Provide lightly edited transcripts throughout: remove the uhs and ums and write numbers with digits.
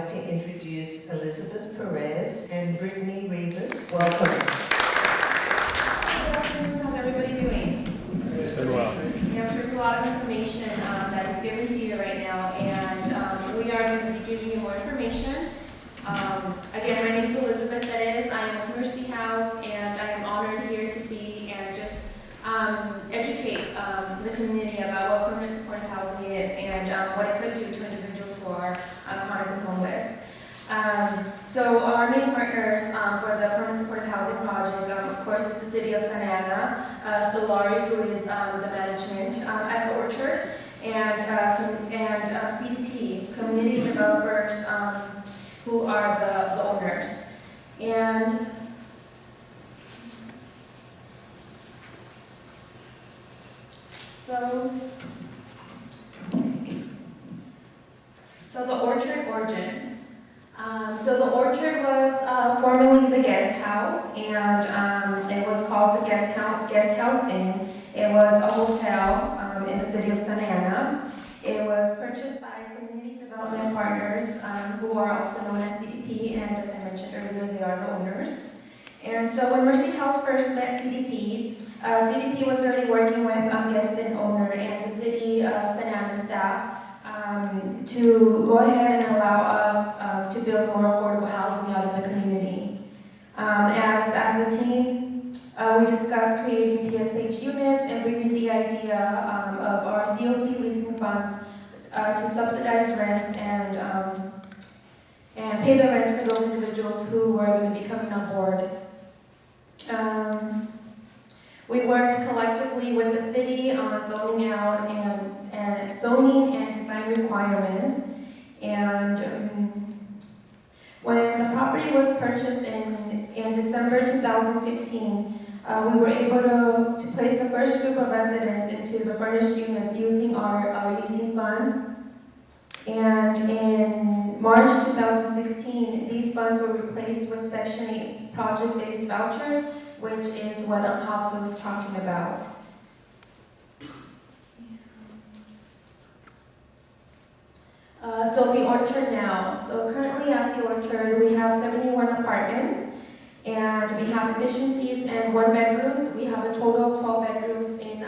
like to introduce Elizabeth Perez and Brittany Rivas. Welcome. Good afternoon. How's everybody doing? Very well. Yeah, I'm sure there's a lot of information that is given to you right now, and we are going to be giving you more information. Again, my name is Elizabeth, that is. I am with Mercy House, and I am honored here to be and just educate the community about what permanent supportive housing is and what it could do to individuals who are chronically homeless. So our main partners for the permanent supportive housing project, of course, is the City of Santa Ana, Solari, who is the management at the Orchard, and CDP, community developers, who are the owners. And so the Orchard origins. So the Orchard was formerly the guest house, and it was called the Guest House Inn. It was a hotel in the city of Santa Ana. It was purchased by community development partners who are also known as CDP, and as I mentioned earlier, they are the owners. And so when Mercy House first met CDP, CDP was already working with guest and owner and the city of Santa Ana staff to go ahead and allow us to build more affordable housing out in the community. As a team, we discussed creating PSH units and bringing the idea of our COC leasing funds to subsidize rents and pay the rent for those individuals who were going to be coming on board. We worked collectively with the city on zoning out and zoning and design requirements. And when the property was purchased in December 2015, we were able to place the first group of residents into the furnished units using our leasing funds. And in March 2016, these funds were replaced with Section 8 project-based vouchers, which is what Hafsa was talking about. So the Orchard now. So currently at the Orchard, we have 71 apartments, and we have efficiencies and 1 bedrooms. We have a total of 12 bedrooms in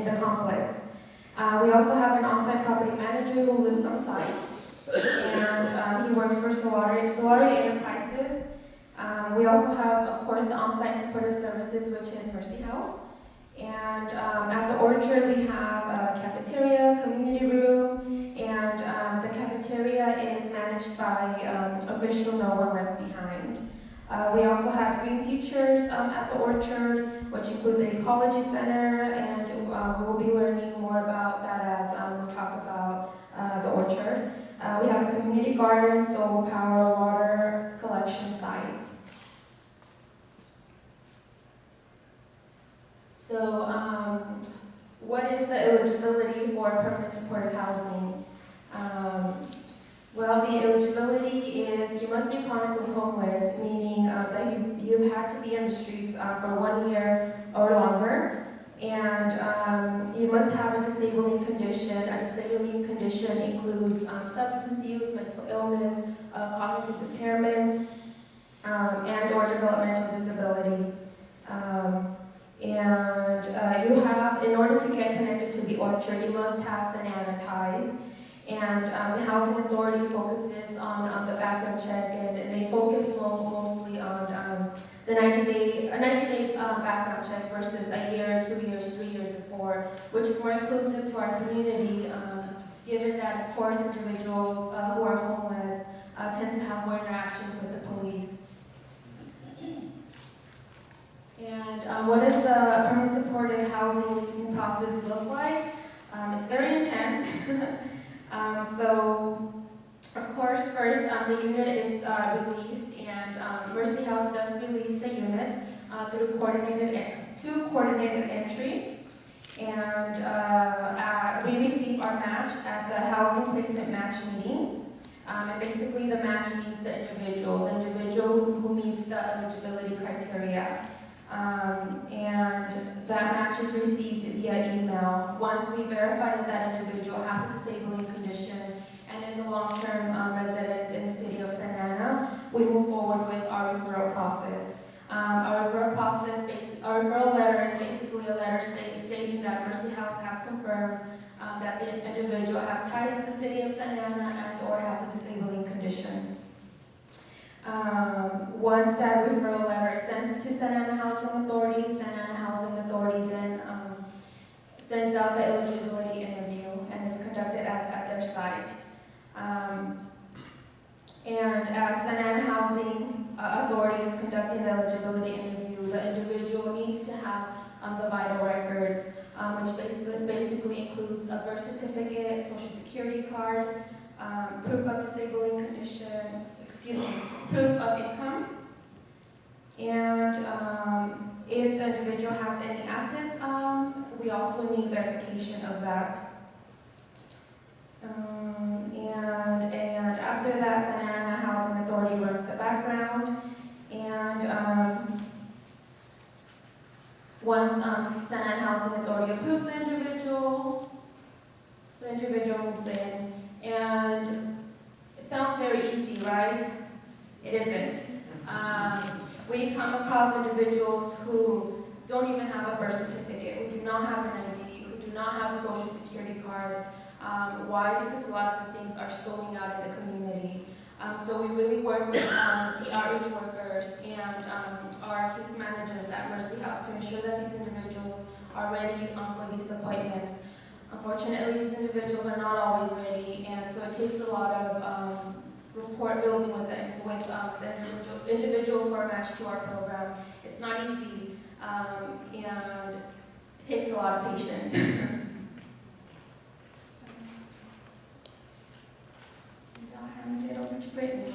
the complex. We also have an on-site property manager who lives on site, and he works for Solari Enterprises. We also have, of course, the on-site supportive services, which is Mercy House. And at the Orchard, we have a cafeteria, community room, and the cafeteria is managed by official No One Left Behind. We also have green futures at the Orchard, which include the ecology center, and we will be learning more about that as we talk about the Orchard. We have a community garden, solar power, water collection sites. So, what is the eligibility for permanent supportive housing? Well, the eligibility is you must be chronically homeless, meaning that you've had to be in the streets for 1 year or longer, and you must have a disabling condition. A disabling condition includes substance use, mental illness, cognitive impairment, and or developmental disability. You have, in order to get connected to the Orchard, you must have Santa Ana ties. And the Housing Authority focuses on the background check, and they focus mostly on the 90-day background check versus a year, 2 years, 3 years, or 4, which is more inclusive to our community, given that, of course, individuals who are homeless tend to have more interactions with the police. And what does the permanent supportive housing leasing process look like? It's very intense. So, of course, first the unit is released, and Mercy House does release the unit through coordinated entry. And we receive our match at the housing placement match meeting. And basically the match meets the individual who meets the eligibility criteria. And that match is received via email. Once we verify that that individual has a disabling condition and is a long-term resident in the city we move forward with our referral process. Our referral letter is basically a letter stating that Mercy House has confirmed that the individual has ties to the city of Santa Ana and or has a disabling condition. Once that referral letter is sent to Santa Ana Housing Authority then sends out the eligibility interview and is conducted at their site. And as Santa Ana Housing Authority is conducting the eligibility interview, the individual needs to have the vital records, which basically includes a birth certificate, social security card, proof of disabling condition, proof of income, and if the individual has any assets, we also need verification of that. And after that, Santa Ana Housing Authority runs the background, and once Santa Ana Housing Authority approves the individual moves in, and it sounds very easy, right? It isn't. We come across individuals who don't even have a birth certificate, who do not have an ID, who do not have a social security card. Why? Because a lot of the things are stolen out in the community. So we really work with the outreach workers and our case managers at Mercy House to ensure that these individuals are ready for these appointments. Unfortunately, these individuals are not always ready, and so it takes a lot of rapport building with the individuals who are matched to our program. It's not easy, and it takes a lot of patience. And I'll hand it over to Brittany.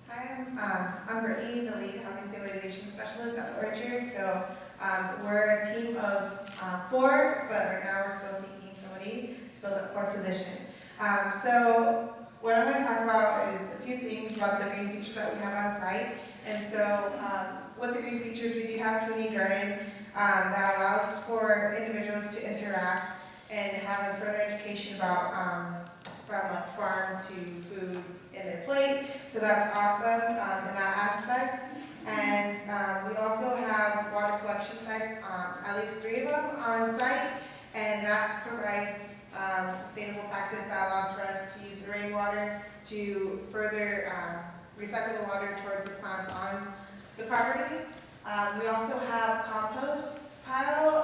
Hi, I'm Brittany, the lead housing stabilization specialist at the Orchard. So we're a team of 4, but right now we're still seeking somebody to fill that 4th position. So what I'm going to talk about is a few things about the green features that we have on site. And so with the green features, we do have community garden that allows for individuals to interact and have a further education about from like farm to food in their plate. So that's awesome in that aspect. And we also have water collection sites, at least 3 of them on site, and that provides sustainable practice that allows for us to use the rainwater to further recycle the water towards the plants on the property. We also have compost pile,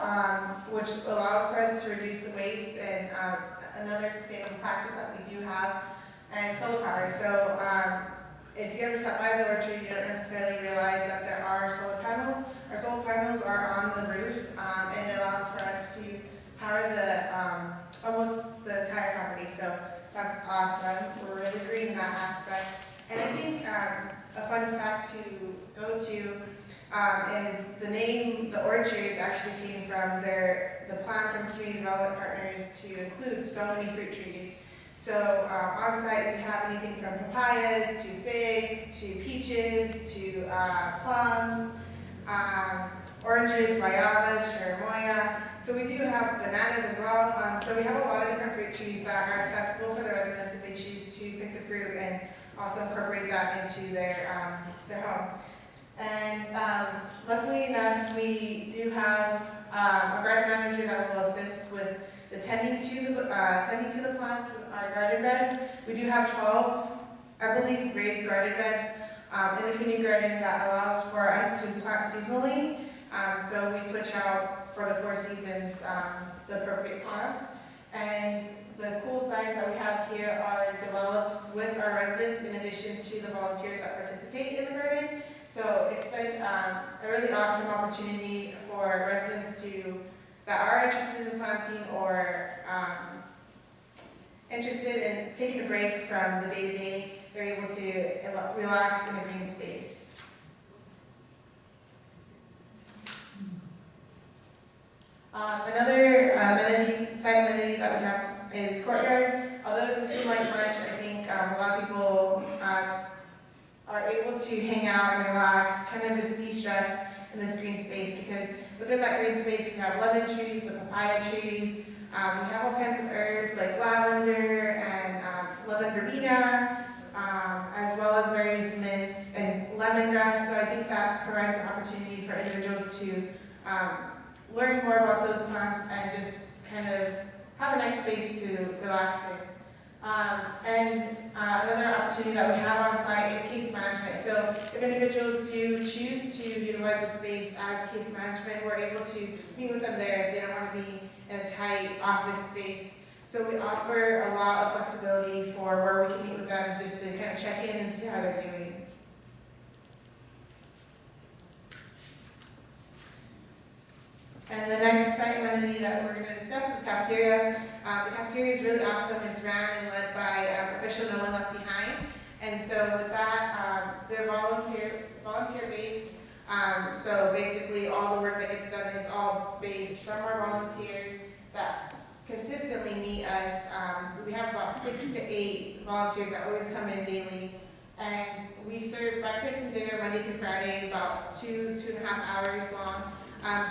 which allows for us to reduce the waste, and another sustainable practice that we do have, and solar power. So if you ever stop by the orchard, you don't necessarily realize that there are solar panels. Our solar panels are on the roof, and it allows for us to power the almost the entire property. So that's awesome. We're really green in that aspect. And I think a fun fact to go to is the name, the orchard, actually came from the plan from Community Development Partners to include so many fruit trees. So on site we have anything from papayas to figs to peaches to plums, oranges, guayabas, cherimoya. So we do have bananas as well. So we have a lot of different fruit trees that are accessible for the residents if they choose to pick the fruit and also incorporate that into their home. And luckily enough, we do have a garden manager that will assist with the tending to the plants in our garden beds. We do have 12, I believe, raised garden beds in the community garden that allows for us to plant seasonally. So we switch out for the 4 seasons the appropriate plants. And the cool signs that we have here are developed with our residents in addition to the volunteers that participate in the garden. So it's been a really awesome opportunity for residents that are interested in planting or interested in taking a break from the day-to-day. They're able to relax in a green space. Another side amenity that we have is courtyard. Although it doesn't seem like much, I think a lot of people are able to hang out and relax, kind of just de-stress in this green space, because within that green space we have lemon trees, the papaya trees, we have all kinds of herbs like lavender and lemon verbena, as well as various mints and lemongrass. So I think that provides an opportunity for individuals to learn more about those plants and just kind of have a nice space to relax in. Another opportunity that we have on site is case management. So if individuals do choose to utilize the space as case management, we're able to meet with them there if they don't want to be in a tight office space. So we offer a lot of flexibility for where we can meet with them just to kind of check in and see how they're doing. And the next site amenity that we're going to discuss is the cafeteria. The cafeteria is really awesome. It's ran and led by official No One Left Behind. And so with that, they're volunteer based. So basically all the work that gets done is all based from our volunteers that consistently meet us. We have about 6 to 8 volunteers that always come in daily. And we serve breakfast and dinner Monday through Friday, about 2.5 hours long.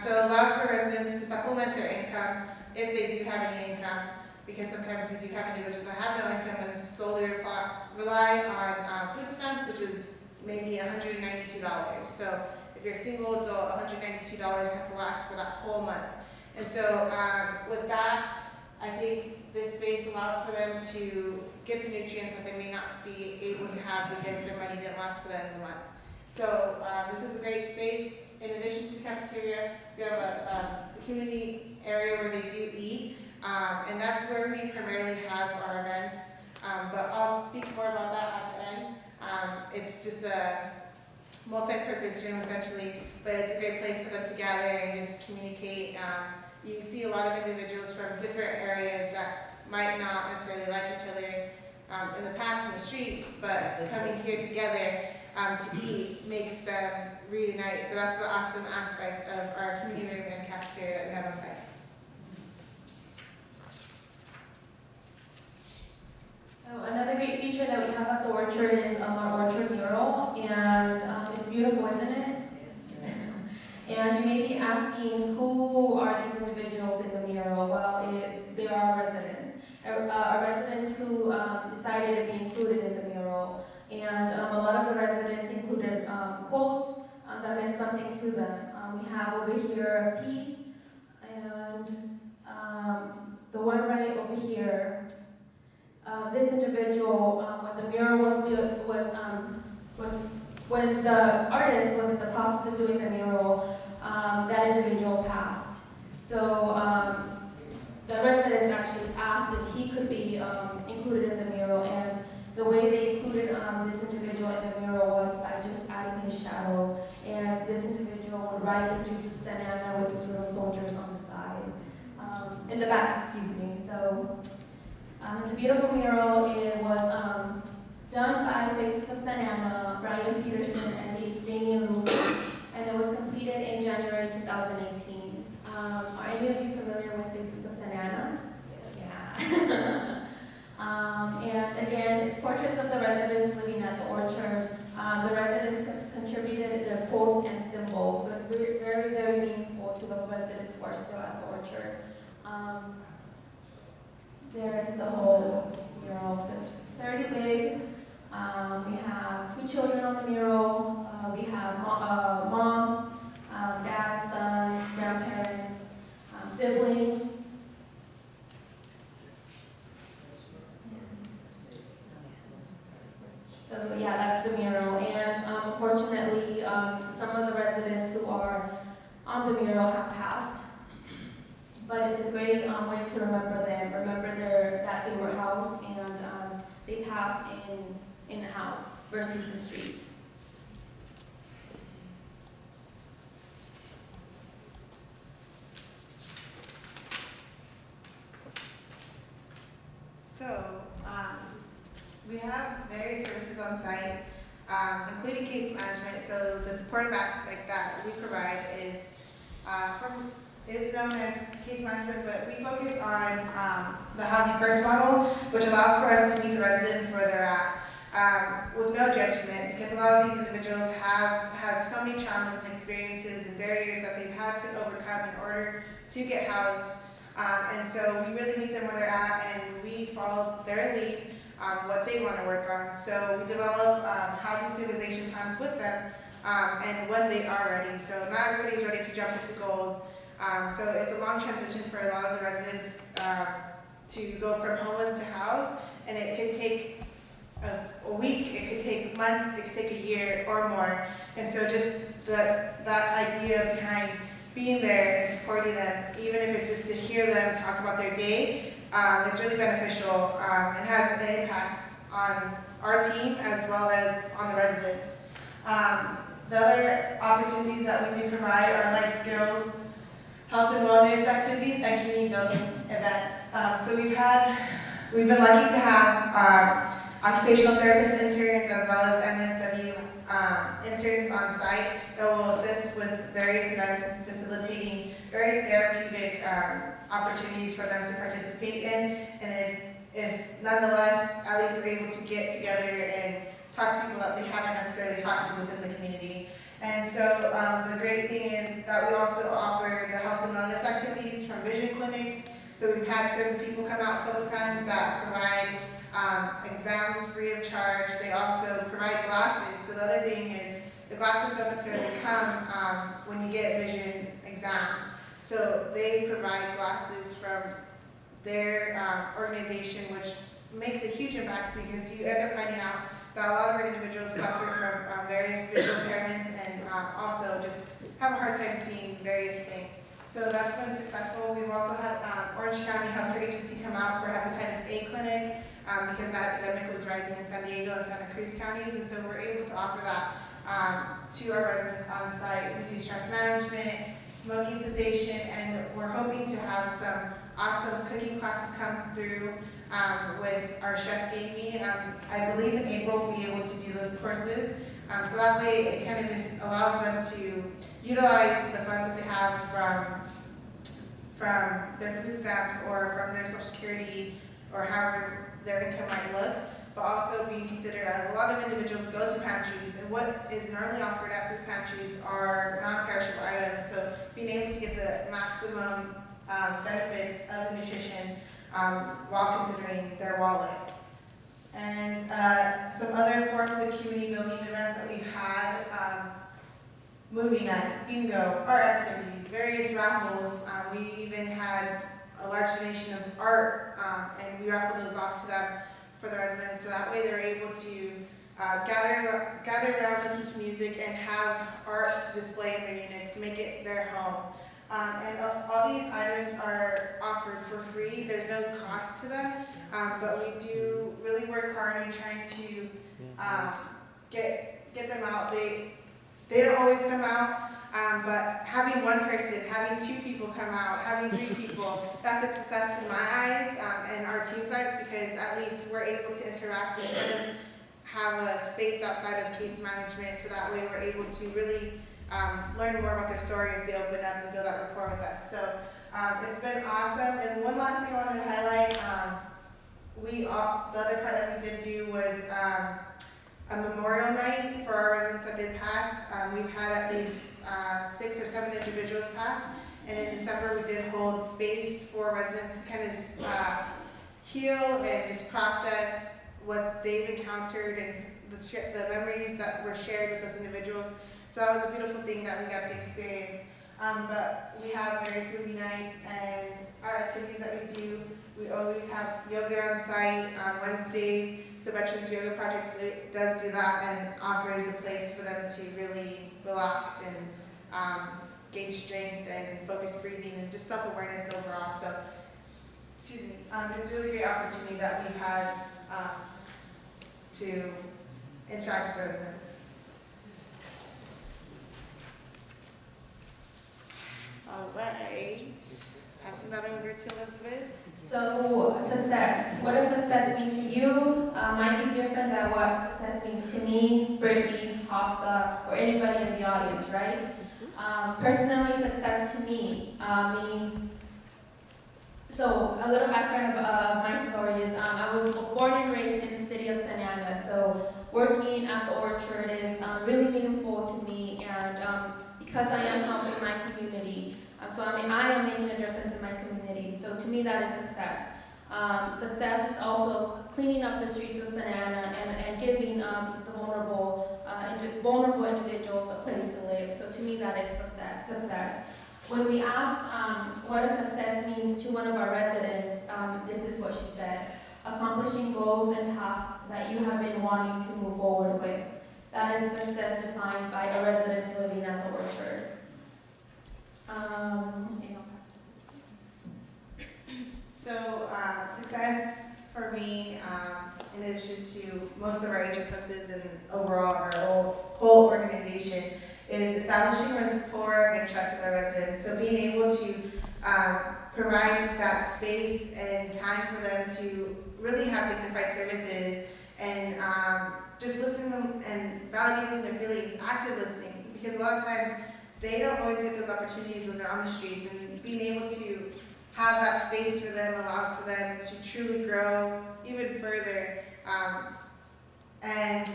So it allows for residents to supplement their income if they do have any income, because sometimes we do have individuals that have no income and solely rely on food stamps, which is maybe $192. So if you're a single adult, $192 has to last for that whole month. And so with that, I think this space allows for them to get the nutrients that they may not be able to have because their money didn't last for them in the month. So this is a great space. In addition to the cafeteria, we have a community area where they do eat, and that's where we primarily have our events, but I'll speak more about that at the end. It's just a multi-purpose room essentially, but it's a great place for them to gather and just communicate. You see a lot of individuals from different areas that might not necessarily like each other in the past in the streets, but coming here together to eat makes them reunite. So that's the awesome aspect of our community room and cafeteria that we have on site. So another great feature that we have at the Orchard is our Orchard mural, and it's beautiful, isn't it? And you may be asking, who are these individuals in the mural? Well, they are residents. Our residents who decided to be included in the mural. And a lot of the residents included quotes that meant something to them. We have over here peace, and the one right over here, this individual, when the mural was built, when the artist was in the process of doing the mural, that individual passed. So the residents actually asked if he could be included in the mural, and the way they included this individual in the mural was by just adding his shadow, and this individual would ride the streets of Santa Ana with his little soldiers on the side, in the back, excuse me. So it's a beautiful mural. It was done by Faces of Santa Ana, Brian Peterson and Damian Luke, and it was completed in January 2018. Are any of you familiar with Faces of Santa Ana? Yes. Yeah. And again, it's portraits of the residents living at the Orchard. The residents contributed their quotes and symbols, so it's very, very, very meaningful to those residents who are still at the Orchard. There is the whole mural, so it's very big. We have 2 children on the mural. We have moms, dads, sons, grandparents, siblings. So yeah, that's the mural, and unfortunately, some of the residents who are on the mural have passed. But it's a great way to remember them, that they were housed and they passed in the house versus the streets. So we have various services on site, including case management. So the supportive aspect that we provide is known as case management, but we focus on the housing first model, which allows for us to meet the residents where they're at with no judgment, because a lot of these individuals have had so many traumas and experiences and barriers that they've had to overcome in order to get housed. And so we really meet them where they're at, and we follow their lead. what they want to work on. So we develop housing stabilization plans with them, and when they are ready. So not everybody's ready to jump into goals. So it's a long transition for a lot of the residents to go from homeless to housed, and it could take a week, it could take months, it could take a year or more. And so just that idea behind being there and supporting them, even if it's just to hear them talk about their day, it's really beneficial and has an impact on our team as well as on the residents. The other opportunities that we do provide are life skills, health and wellness activities, and community building events. So we've been lucky to have occupational therapist interns as well as MSW interns on site that will assist with various events and facilitating very therapeutic opportunities for them to participate in. And if nonetheless, at least they're able to get together and talk to people that they haven't necessarily talked to within the community. And so the great thing is that we also offer the health and wellness activities from vision clinics. So we've had certain people come out a couple times that provide exams free of charge. They also provide glasses. So the other thing is the glasses don't necessarily come when you get vision exams. So they provide glasses from their organization, which makes a huge impact because you end up finding out that a lot of our individuals suffer from various visual impairments and also just have a hard time seeing various things. So that's been successful. We've also had Orange County Healthcare Agency come out for hepatitis A clinic because the epidemic was rising in San Diego and Santa Cruz counties, and so we're able to offer that to our residents on site. We do stress management, smoking cessation, and we're hoping to have some awesome cooking classes come through with our chef Amy. I believe in April we'll be able to do those courses. So that way it kind of just allows them to utilize the funds that they have from their food stamps or from their Social Security or however their income might look, but also being considered. A lot of individuals go to pantries, and what is normally offered at food pantries are non-perishable items. So being able to get the maximum benefits of the nutrition while considering their wallet. And some other forms of community building events that we've had, movie night, bingo, art activities, various raffles. We even had a large donation of art, and we raffled those off to them for the residents. So that way they're able to gather around, listen to music, and have art to display in their units to make it their home. And all these items are offered for free. There's no cost to them, but we do really work hard in trying to get them out. They don't always come out, but having one person, having two people come out, having three people, that's a success in my eyes and our team's eyes, because at least we're able to interact and kind of have a space outside of case management, so that way we're able to really learn more about their story if they open up and build that rapport with us. So it's been awesome. And one last thing I wanted to highlight, the other part that we did do was a memorial night for our residents that did pass. We've had at least 6 or 7 individuals pass, and in December we did hold space for residents to kind of heal and just process what they've encountered and the memories that were shared with those individuals. So that was a beautiful thing that we got to experience. But we have various movie nights and our activities that we do. We always have yoga on site on Wednesdays. So Veterans Yoga Project does do that and offers a place for them to really relax and gain strength and focus breathing and just self-awareness overall. So, excuse me, it's a really great opportunity that we've had to interact with residents. All right, passing that over to Elizabeth. So success. What does success mean to you? Might be different than what success means to me, Brittany, Hafsa, or anybody in the audience, right? Personally, success to me means, so a little background of my story is I was born and raised in the city of Santa Ana, so working at the orchard is really meaningful to me, and because I am helping my community, so I am making a difference in my community. So to me, that is success. Success is also cleaning up the streets of Santa Ana and giving the vulnerable individuals a place to live. So to me, that is success. When we asked what a success means to one of our residents, this is what she said: accomplishing goals and tasks that you have been wanting to move forward with. That is success defined by the residents living at the orchard. So success for me, in addition to most of our HSSs and overall our whole organization, is establishing rapport and trust with our residents. So being able to provide that space and time for them to really have dignified services and just listening to them and validating their feelings, active listening, because a lot of times they don't always get those opportunities when they're on the streets, and being able to have that space for them allows for them to truly grow even further. And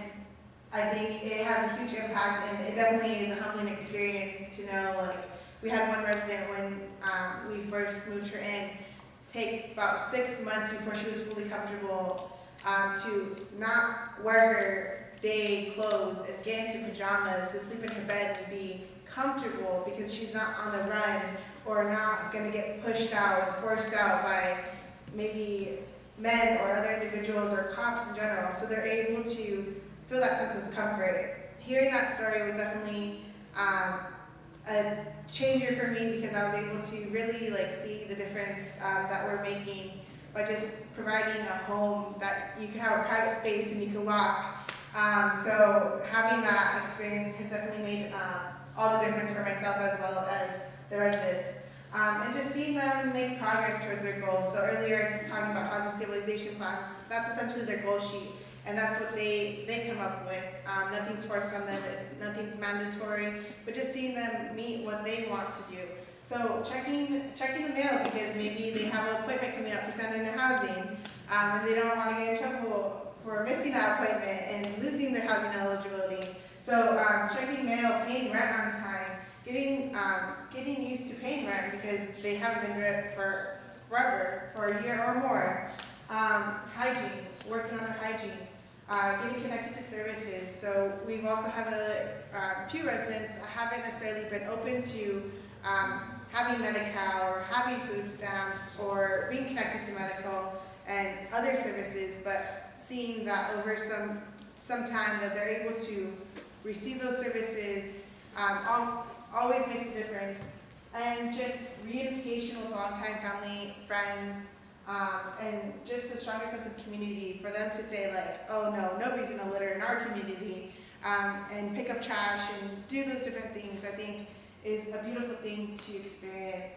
I think it has a huge impact, and it definitely is a humbling experience to know, like, we had one resident when we first moved her in take about 6 months before she was fully comfortable to not wear her day clothes and get into pajamas, to sleep in her bed and be comfortable because she's not on the run or not going to get pushed out or forced out by maybe men or other individuals or cops in general. So they're able to feel that sense of comfort. Hearing that story was definitely a changer for me, because I was able to really see the difference that we're making by just providing a home that you can have a private space and you can lock. So having that experience has definitely made all the difference for myself as well as the residents. And just seeing them make progress towards their goals. So earlier I was just talking about housing stabilization plans. That's essentially their goal sheet, and that's what they come up with. Nothing's forced on them, nothing's mandatory, but just seeing them meet what they want to do. So checking the mail, because maybe they have an appointment coming up for Santa Ana Housing, and they don't want to get in trouble for missing that appointment and losing their housing eligibility. So checking mail, paying rent on time, getting used to paying rent because they haven't been rent for forever, for a year or more. Hygiene, working on their hygiene, getting connected to services. So we've also had a few residents that haven't necessarily been open to having Medi-Cal or having food stamps or being connected to medical and other services, but seeing that over some time that they're able to receive those services always makes a difference. And just reunification with longtime family, friends, and just the stronger sense of community for them to say oh no, nobody's gonna litter in our community, and pick up trash and do those different things, I think is a beautiful thing to experience.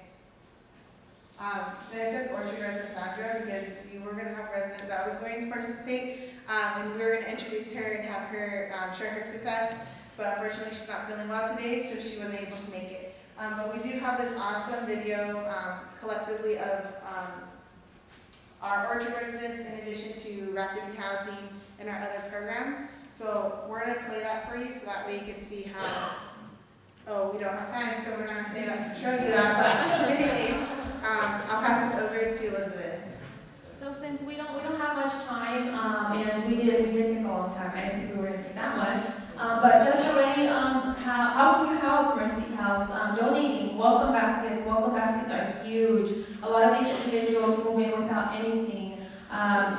And it says Orchard resident Sandra because we were going to have a resident that was going to participate, and we were going to introduce her and have her share her success, but unfortunately she's not feeling well today, so she wasn't able to make it. But we do have this awesome video collectively of our Orchard residents, in addition to rapid housing and our other programs. So we're going to play that for you so that way you can see how. Oh, we don't have time, so we're not going to say that, show you that. But anyways, I'll pass this over to Elizabeth. So since we don't have much time, and we did take a long time. I didn't think we were going to take that much. But just a way, how can you help Mercy House? Donating. Welcome baskets. Welcome baskets are huge. A lot of these individuals move in without anything,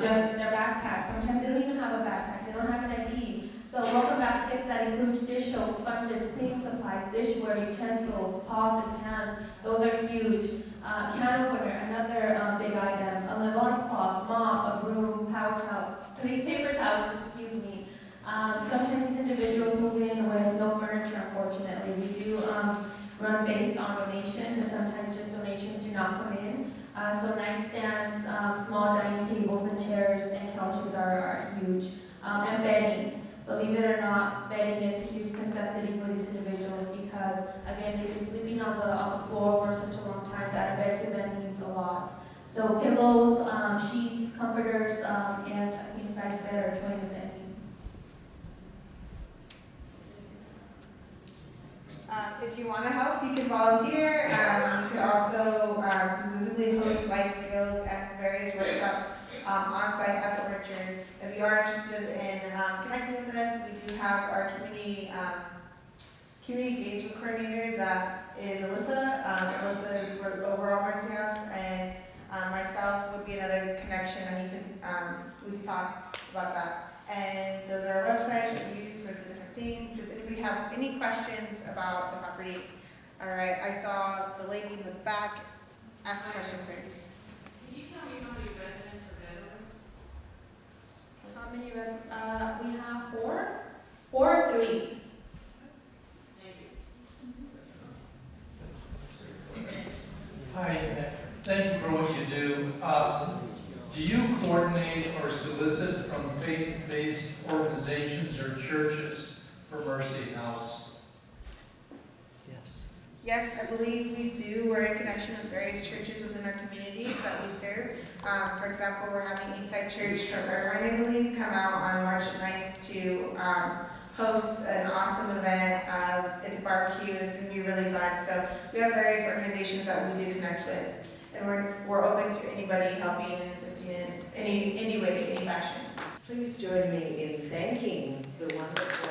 just their backpack. Sometimes they don't even have a backpack. They don't have an ID. So welcome baskets that include dish soap, sponges, cleaning supplies, dishware, utensils, pots and pans. Those are huge. Can opener, another big item. A Levant cloth, mop, a broom, paper towels, excuse me. Sometimes these individuals move in with no furniture, unfortunately. We do run based on donations, and sometimes just donations do not come in. So nightstands, small dining tables and chairs and couches are huge. And bedding. Believe it or not, bedding is a huge necessity for these individuals because, again, they've been sleeping on the floor for such a long time that a bed to them means a lot. So pillows, sheets, comforters, and a king-size bed are joined with bedding. If you want to help, you can volunteer. You can also specifically host life skills and various workshops on site at the Orchard. If you are interested in connecting with us, we do have our community engagement coordinator, that is Alyssa. Alyssa is for overall Mercy House, and myself would be another connection, and we can talk about that. And those are our websites that we use for the different things. Does anybody have any questions about the property? All right, I saw the lady in the back ask a question first. Can you tell me how many residents or veterans? How many we have 4 or 3. Thank you. Hi, thank you for what you do. Do you coordinate or solicit from faith-based organizations or churches for Mercy House? Yes. Yes, I believe we do. We're in connection with various churches within our communities that we serve. For example, we're having Eastside Church from Irvine, I believe, come out on March 9th to host an awesome event. It's a barbecue. It's going to be really fun. So we have various organizations that we do connect with. And we're open to anybody helping and assisting in any way, any fashion. Please join me in thanking the wonderful